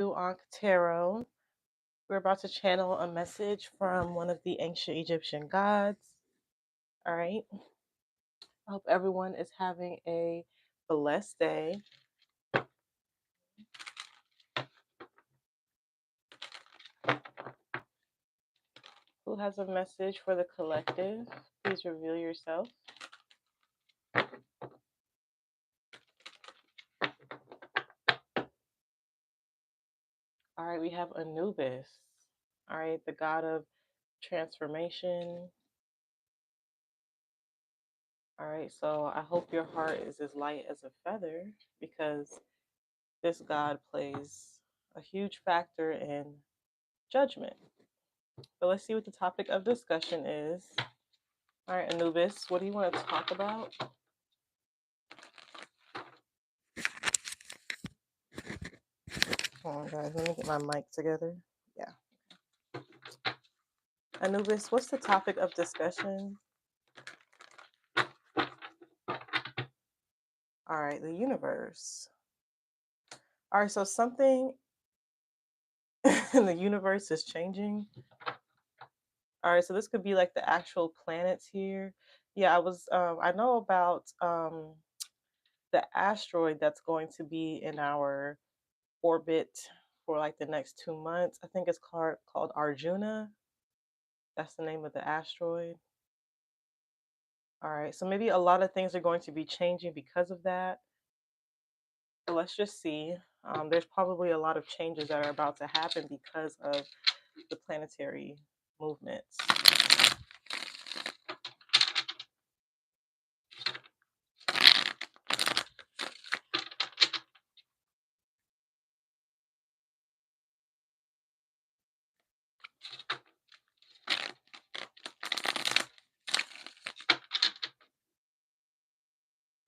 Ankh Tarot. We're about to channel a message from one of the ancient Egyptian gods. All right. I hope everyone is having a blessed day. Who has a message for the collective? Please reveal yourself. All right, we have Anubis. All right, the god of transformation. All right, so I hope your heart is as light as a feather because this god plays a huge factor in judgment. But let's see what the topic of discussion is. All right, Anubis, what do you want to talk about? Hold on, guys. Let me get my mic together. Yeah. Anubis, what's the topic of discussion? All right, the universe. All right, so something in the universe is changing. All right, so this could be like the actual planets here. Yeah, I know about the asteroid that's going to be in our orbit for like the next 2 months. I think it's called Arjuna. That's the name of the asteroid. All right, so maybe a lot of things are going to be changing because of that. So let's just see. There's probably a lot of changes that are about to happen because of the planetary movements.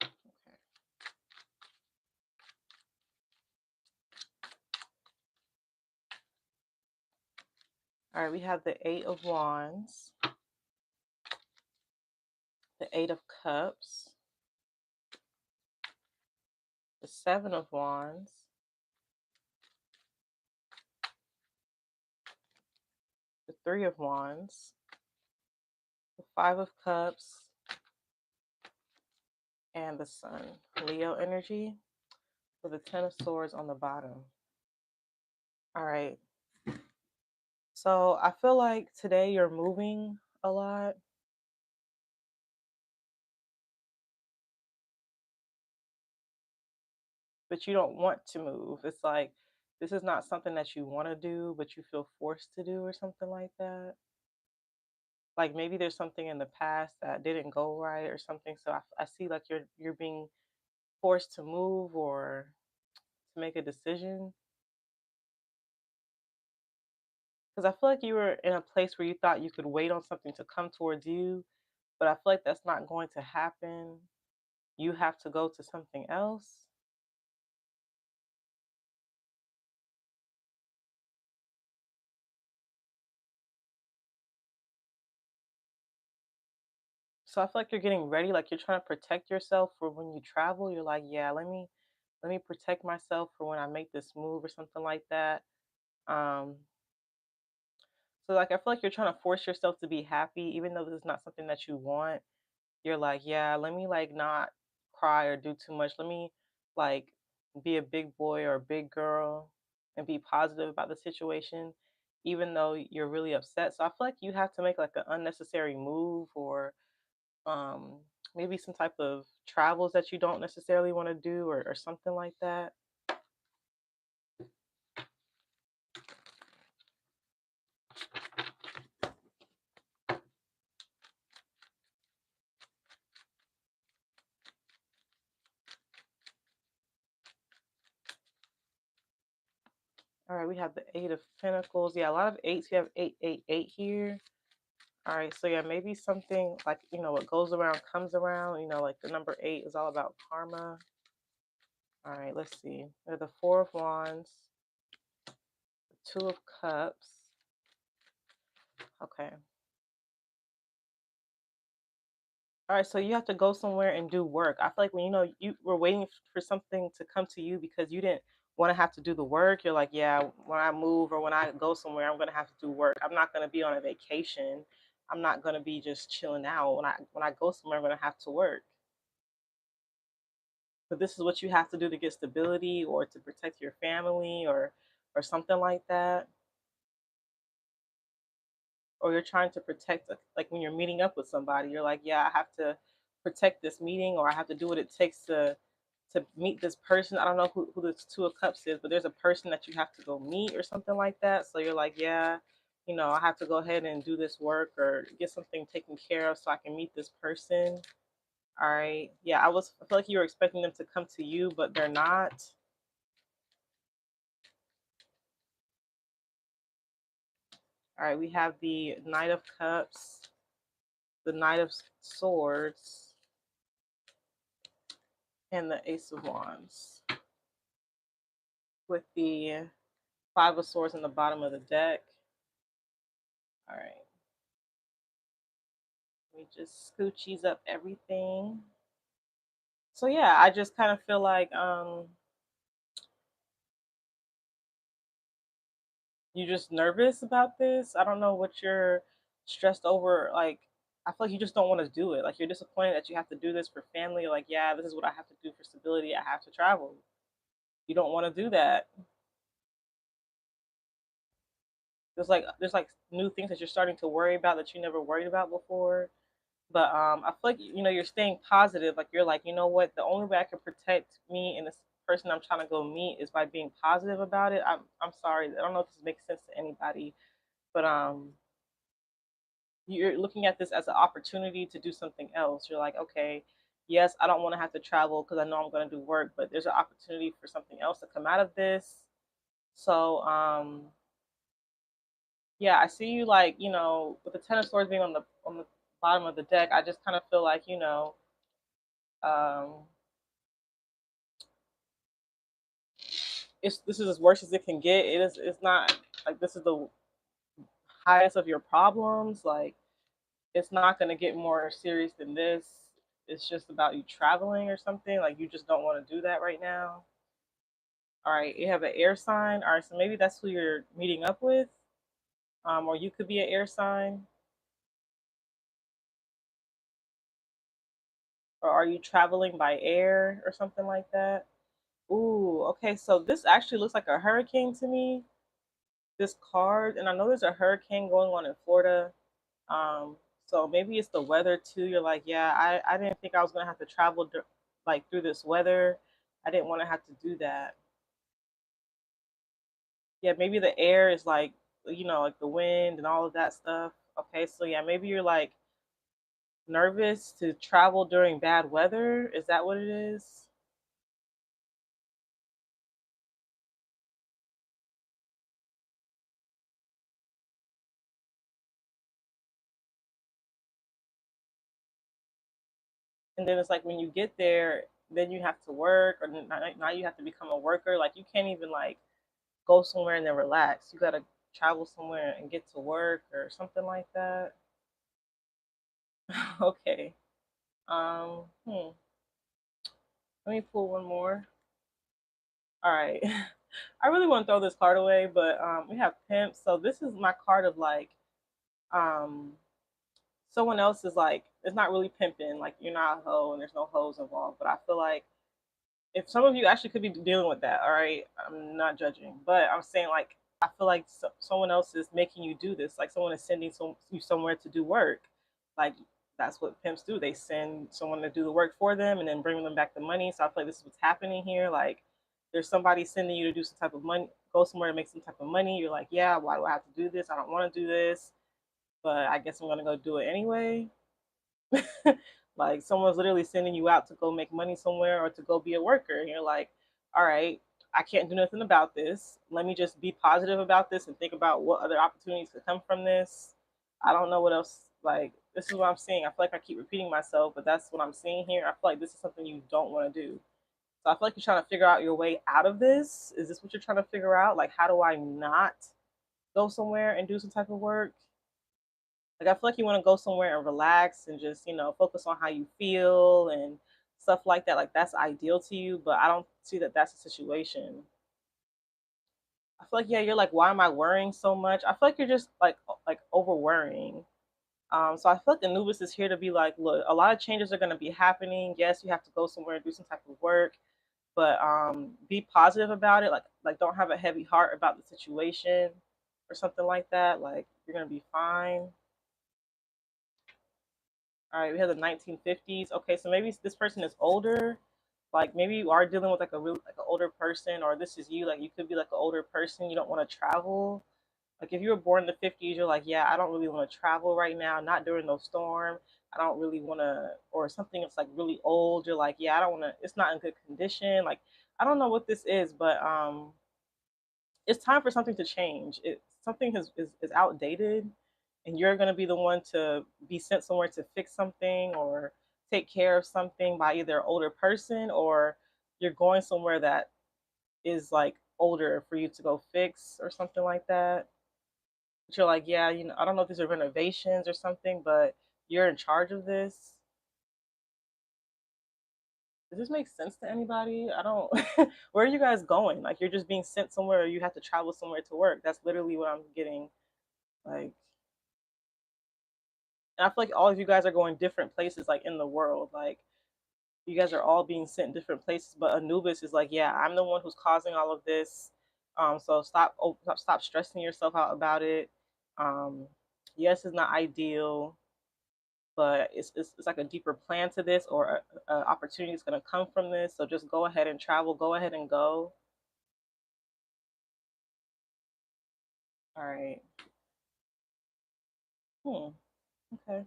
Okay. All right, we have the Eight of Wands, the Eight of Cups, the Seven of Wands, the Three of Wands, the Five of Cups, and the Sun. Leo energy with the Ten of Swords on the bottom. All right. So I feel like today you're moving a lot. But you don't want to move. It's like this is not something that you want to do, but you feel forced to do or something like that. Like maybe there's something in the past that didn't go right or something. So I see like you're being forced to move or to make a decision. Because I feel like you were in a place where you thought you could wait on something to come towards you, but I feel like that's not going to happen. You have to go to something else. So I feel like you're getting ready, like you're trying to protect yourself for when you travel. You're like, yeah, let me protect myself for when I make this move or something like that. Um, so like I feel like you're trying to force yourself to be happy, even though this is not something that you want. You're like, yeah, let me like not cry or do too much. Let me like be a big boy or a big girl and be positive about the situation, even though you're really upset. So I feel like you have to make like an unnecessary move or um maybe some type of travels that you don't necessarily want to do or something like that. All right, we have the Eight of Pentacles. Yeah, a lot of eights. You have 888 here. All right, so yeah, maybe something like, what goes around comes around. Like the number eight is all about karma. All right, let's see. There's the Four of Wands, the Two of Cups. Okay. All right, so you have to go somewhere and do work. I feel like when you were waiting for something to come to you because you didn't want to have to do the work. You're like, yeah, when I move or when I go somewhere, I'm gonna have to do work. I'm not gonna be on a vacation. I'm not gonna be just chilling out. When I go somewhere, I'm gonna have to work. But this is what you have to do to get stability or to protect your family or something like that. Or you're trying to protect, like when you're meeting up with somebody, you're like, yeah, I have to protect this meeting, or I have to do what it takes to meet this person. I don't know who this two of cups is, but there's a person that you have to go meet or something like that. So you're like, yeah, I have to go ahead and do this work or get something taken care of so I can meet this person. All right. Yeah, I feel like you were expecting them to come to you, but they're not. All right, we have the Knight of Cups, the Knight of Swords, and the Ace of Wands, with the Five of Swords in the bottom of the deck. All right, we just scoochies up everything. So yeah, I just kind of feel like you're just nervous about this. I don't know what you're stressed over. Like, I feel like you just don't want to do it. Like, you're disappointed that you have to do this for family. Like, yeah, this is what I have to do for stability. I have to travel. You don't want to do that. There's like new things that you're starting to worry about that you never worried about before. But I feel like you're staying positive. Like, you're like, you know what? The only way I can protect me and this person I'm trying to go meet is by being positive about it. I'm sorry. I don't know if this makes sense to anybody, but you're looking at this as an opportunity to do something else. You're like, okay, yes, I don't want to have to travel because I know I'm going to do work, but there's an opportunity for something else to come out of this. So yeah, I see you, like, with the Ten of Swords being on the bottom of the deck. I just kind of feel like, um, this is as worse as it can get. It's not like this is the highest of your problems. Like, it's not going to get more serious than this. It's just about you traveling or something. Like, you just don't want to do that right now. All right, you have an air sign. All right, so maybe that's who you're meeting up with, or you could be an air sign. Or are you traveling by air or something like that? Ooh, okay. So this actually looks like a hurricane to me. This card, and I know there's a hurricane going on in Florida. Um, so maybe it's the weather too. You're like, yeah, I didn't think I was gonna have to travel like through this weather. I didn't want to have to do that. Yeah, maybe the air is like, like the wind and all of that stuff. Okay, so yeah, maybe you're like nervous to travel during bad weather. Is that what it is? And then it's like when you get there, then you have to work, or now you have to become a worker. Like, you can't even like go somewhere and then relax. You gotta travel somewhere and get to work or something like that. Okay. Let me pull one more. All right. I really want to throw this card away, but we have pimp. So this is my card of like um someone else is like, it's not really pimping. Like, you're not a hoe and there's no hoes involved. But I feel like if some of you actually could be dealing with that, all right, I'm not judging, but I'm saying, like, I feel like someone else is making you do this. Like, someone is sending you somewhere to do work. Like, that's what pimps do. They send someone to do the work for them and then bring them back the money. So I feel like this is what's happening here. Like, there's somebody sending you to do some type of money, go somewhere to make some type of money. You're like, yeah, why do I have to do this? I don't want to do this, but I guess I'm gonna go do it anyway. Like, someone's literally sending you out to go make money somewhere or to go be a worker, and you're like, all right, I can't do nothing about this. Let me just be positive about this and think about what other opportunities could come from this. I don't know what else. Like, this is what I'm seeing. I feel like I keep repeating myself, but that's what I'm seeing here. I feel like this is something you don't want to do. So I feel like you're trying to figure out your way out of this. Is this what you're trying to figure out? Like, how do I not go somewhere and do some type of work? Like, I feel like you want to go somewhere and relax and just, focus on how you feel and stuff like that. Like, that's ideal to you, but I don't see that that's the situation. I feel like, yeah, you're like, why am I worrying so much? I feel like you're just like over worrying. So I feel like Anubis is here to be like, look, a lot of changes are going to be happening. Yes, you have to go somewhere and do some type of work, but be positive about it. Like don't have a heavy heart about the situation or something like that. Like you're gonna be fine. All right, we have the 1950s. Okay, so maybe this person is older. Like maybe you are dealing with like a real like an older person, or this is you. Like you could be like an older person. You don't want to travel. Like if you were born in the 50s, you're like, yeah, I don't really want to travel right now. Not during no storm. I don't really want to, or something that's like really old. You're like, yeah, I don't want to. It's not in good condition. Like I don't know what this is, but it's time for something to change. Something is outdated, and you're going to be the one to be sent somewhere to fix something or take care of something by either an older person, or you're going somewhere that is like older for you to go fix or something like that. But you're like, yeah, I don't know if these are renovations or something, but you're in charge of this. Does this make sense to anybody? I don't. Where are you guys going? Like, you're just being sent somewhere, or you have to travel somewhere to work. That's literally what I'm getting. Like, and I feel like all of you guys are going different places, like in the world. Like, you guys are all being sent different places. But Anubis is like, yeah, I'm the one who's causing all of this. So stop stressing yourself out about it. Um, yes, it's not ideal, but it's like a deeper plan to this, or a opportunity is going to come from this. So just go ahead and travel. Go ahead and go. All right. Hmm. Okay.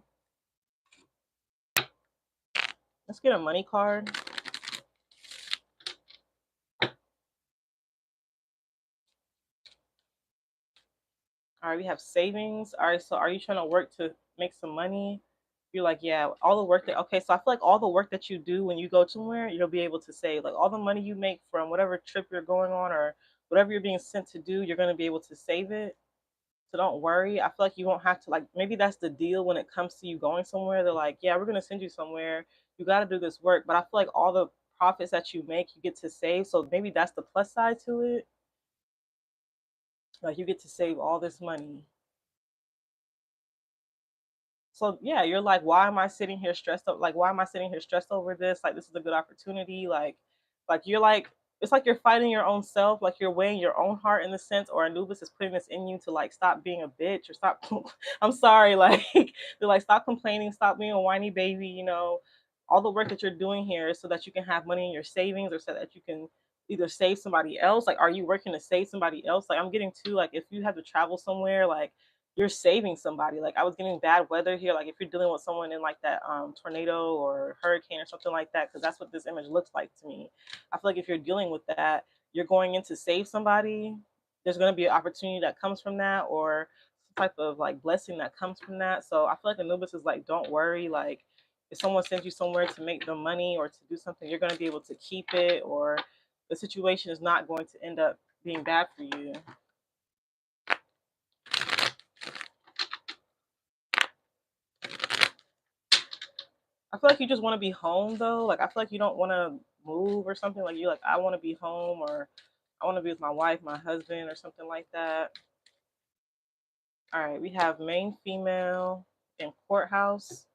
Let's get a money card. All right, we have savings. All right, so are you trying to work to make some money? You're like, yeah, all the work that, okay, so I feel like all the work that you do when you go somewhere, you'll be able to save. Like all the money you make from whatever trip you're going on, or whatever you're being sent to do, you're going to be able to save it. So don't worry. I feel like you won't have to, like, maybe that's the deal when it comes to you going somewhere. They're like, yeah, we're going to send you somewhere. You got to do this work. But I feel like all the profits that you make, you get to save. So maybe that's the plus side to it. Like you get to save all this money. So yeah, you're like, why am I sitting here stressed up? Like, why am I sitting here stressed over this? Like, this is a good opportunity. Like you're like, it's like you're fighting your own self. Like you're weighing your own heart in the sense, or Anubis is putting this in you to like stop being a bitch or stop. I'm sorry, like they're like stop complaining, stop being a whiny baby. All the work that you're doing here is so that you can have money in your savings, or so that you can either save somebody else. Like, are you working to save somebody else? Like, I'm getting to like if you have to travel somewhere, like you're saving somebody. Like I was getting bad weather here. Like if you're dealing with someone in like that tornado or hurricane or something like that, because that's what this image looks like to me. I feel like if you're dealing with that, you're going in to save somebody. There's going to be an opportunity that comes from that, or some type of like blessing that comes from that. So I feel like Anubis is like, don't worry. Like if someone sends you somewhere to make them money or to do something, you're going to be able to keep it, or the situation is not going to end up being bad for you. I feel like you just want to be home though. Like I feel like you don't want to move or something. Like you're like, I want to be home, or I want to be with my wife, my husband, or something like that. All right, we have main female in courthouse.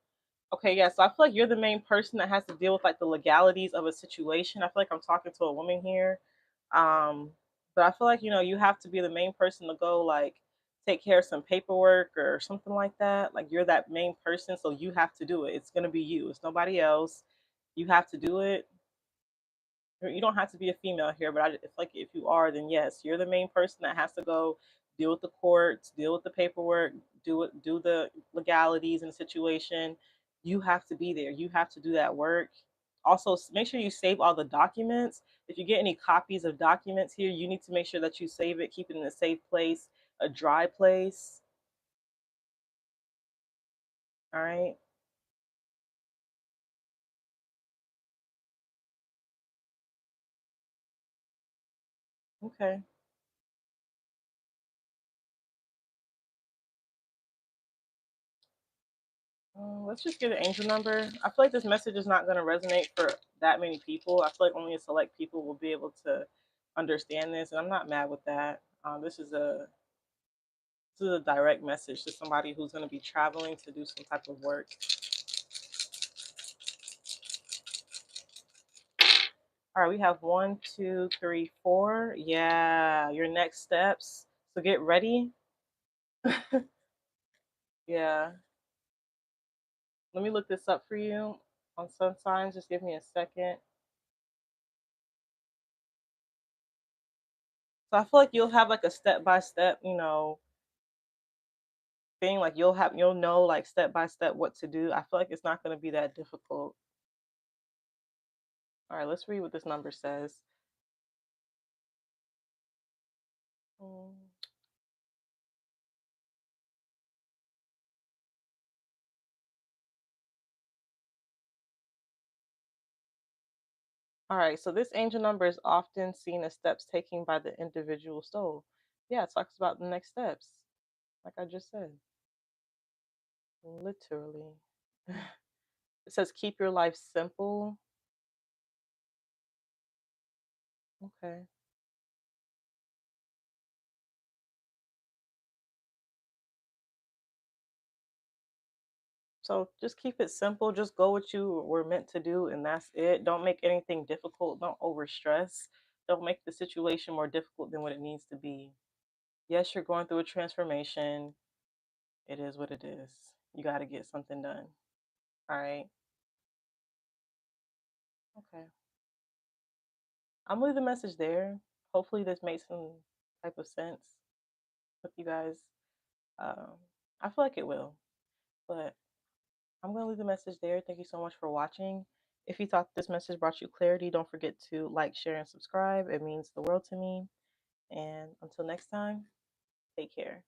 Okay, yeah. So I feel like you're the main person that has to deal with like the legalities of a situation. I feel like I'm talking to a woman here. Um, but I feel like you have to be the main person to go like take care of some paperwork or something like that. Like you're that main person, so you have to do it. It's gonna be you. It's nobody else. You have to do it. You don't have to be a female here, but it's like if you are, then yes, you're the main person that has to go deal with the courts, deal with the paperwork, do the legalities in the situation. You have to be there. You have to do that work. Also, make sure you save all the documents. If you get any copies of documents here, you need to make sure that you save it, keep it in a safe place, a dry place. All right. Okay. Let's just get an angel number. I feel like this message is not going to resonate for that many people. I feel like only a select people will be able to understand this, and I'm not mad with that. This is a direct message to somebody who's going to be traveling to do some type of work. All right, we have 1, 2, 3, 4. Yeah, your next steps. So get ready. Yeah. Let me look this up for you on sun signs. Just give me a second. So I feel like you'll have like a step by step, thing. Like you'll know like step by step what to do. I feel like it's not going to be that difficult. All right, let's read what this number says. Mm. All right, so this angel number is often seen as steps taken by the individual soul. Yeah, it talks about the next steps, like I just said. Literally. It says keep your life simple. Okay. So just keep it simple. Just go what you were meant to do, and that's it. Don't make anything difficult. Don't over stress. Don't make the situation more difficult than what it needs to be. Yes, you're going through a transformation. It is what it is. You got to get something done. All right. Okay. I'm gonna leave the message there. Hopefully, this makes some type of sense with you guys. Um, I feel like it will, but I'm gonna leave the message there. Thank you so much for watching. If you thought this message brought you clarity, don't forget to like, share, and subscribe. It means the world to me. And until next time, take care.